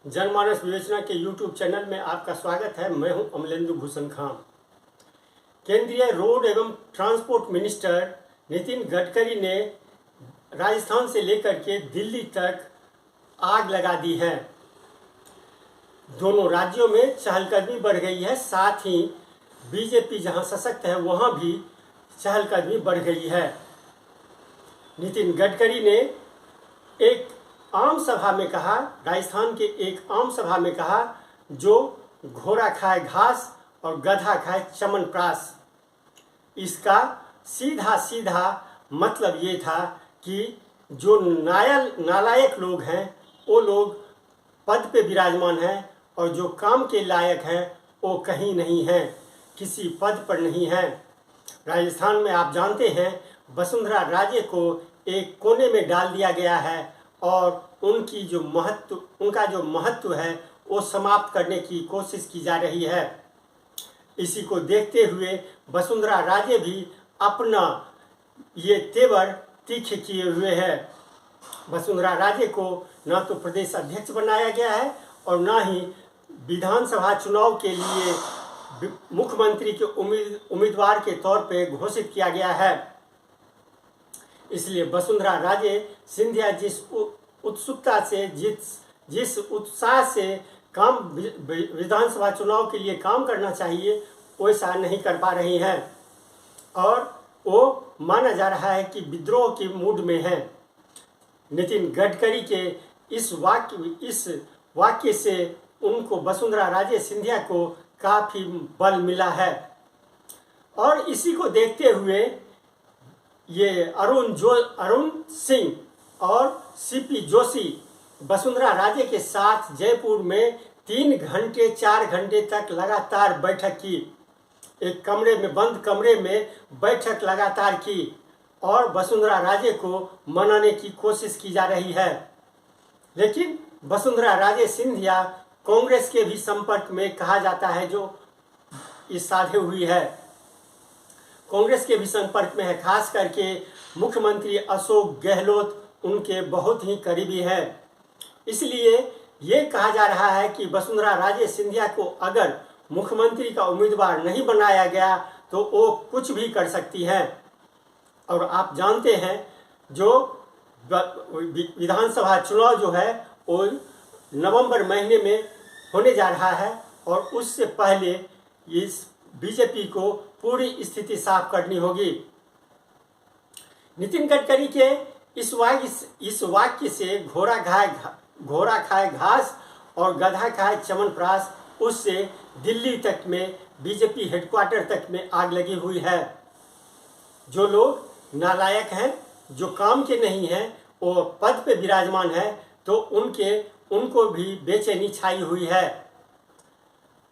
जनमानस विवेचना के यूट्यूब चैनल में आपका स्वागत है। मैं हूं अमलेंदु भूषण खान। केंद्रीय रोड एवं ट्रांसपोर्ट मिनिस्टर नितिन गडकरी ने राजस्थान से लेकर के दिल्ली तक आग लगा दी है। दोनों राज्यों में चहलकदमी बढ़ गई है, साथ ही बीजेपी जहां सशक्त है वहां भी चहलकदमी बढ़ गई है। नितिन गडकरी ने एक आम सभा में कहा, राजस्थान के एक आम सभा में कहा, जो घोड़ा खाए घास और गधा खाए च्यवनप्राश। इसका सीधा सीधा मतलब ये था कि जो नालायक लोग हैं वो लोग पद पे विराजमान हैं और जो काम के लायक हैं वो कहीं नहीं हैं, किसी पद पर नहीं हैं। राजस्थान में आप जानते हैं वसुंधरा राजे को एक कोने में डाल दिया गया है और उनका जो महत्व है वो समाप्त करने की कोशिश की जा रही है। इसी को देखते हुए वसुंधरा राजे भी अपना ये तेवर तीखे किए हुए है। वसुंधरा राजे को न तो प्रदेश अध्यक्ष बनाया गया है और न ही विधानसभा चुनाव के लिए मुख्यमंत्री के उम्मीदवार के तौर पे घोषित किया गया है। इसलिए वसुंधरा राजे सिंधिया जिस उत्सुकता से जिस उत्साह से काम विधानसभा चुनाव के लिए काम करना चाहिए वैसा नहीं कर पा रही हैं और वो माना जा रहा है कि विद्रोह के मूड में है। नितिन गडकरी के इस वाक्य से उनको वसुंधरा राजे सिंधिया को काफ़ी बल मिला है और इसी को देखते हुए ये अरुण सिंह और सीपी जोशी वसुंधरा राजे के साथ जयपुर में 3 घंटे 4 घंटे तक लगातार बैठक की। एक कमरे में, बंद कमरे में बैठक लगातार की और वसुंधरा राजे को मनाने की कोशिश की जा रही है। लेकिन वसुंधरा राजे सिंधिया कांग्रेस के भी संपर्क में कहा जाता है, जो इस साधे हुई है, कांग्रेस के भी संपर्क में है। खास करके मुख्यमंत्री अशोक गहलोत उनके बहुत ही करीबी है। इसलिए ये कहा जा रहा है कि वसुंधरा राजे सिंधिया को अगर मुख्यमंत्री का उम्मीदवार नहीं बनाया गया तो वो कुछ भी कर सकती हैं। और आप जानते हैं जो विधानसभा चुनाव जो है वो नवंबर महीने में होने जा रहा है और उससे पहले इस बीजेपी को पूरी स्थिति साफ करनी होगी। नितिन गडकरी के इस वाक्य से घोड़ा खाए घास और गधा खाए च्यवनप्राश, उससे दिल्ली तक में बीजेपी हेडक्वार्टर तक में आग लगी हुई है। जो लोग नालायक हैं, जो काम के नहीं हैं, वो पद पे विराजमान है तो उनको भी बेचैनी छाई हुई है।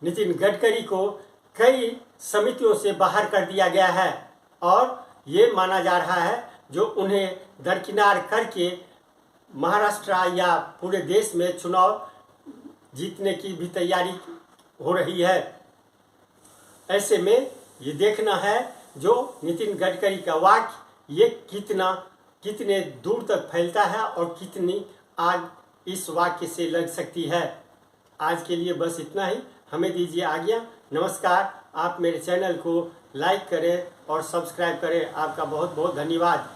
नितिन गडकरी को कई समितियों से बाहर कर दिया गया है और ये माना जा रहा है जो उन्हें दरकिनार करके महाराष्ट्र या पूरे देश में चुनाव जीतने की भी तैयारी हो रही है। ऐसे में ये देखना है जो नितिन गडकरी का वाक्य ये कितने दूर तक फैलता है और कितनी आग इस वाक्य से लग सकती है। आज के लिए बस इतना ही, हमें दीजिए आज्ञा। नमस्कार। आप मेरे चैनल को लाइक करें और सब्सक्राइब करें। आपका बहुत बहुत धन्यवाद।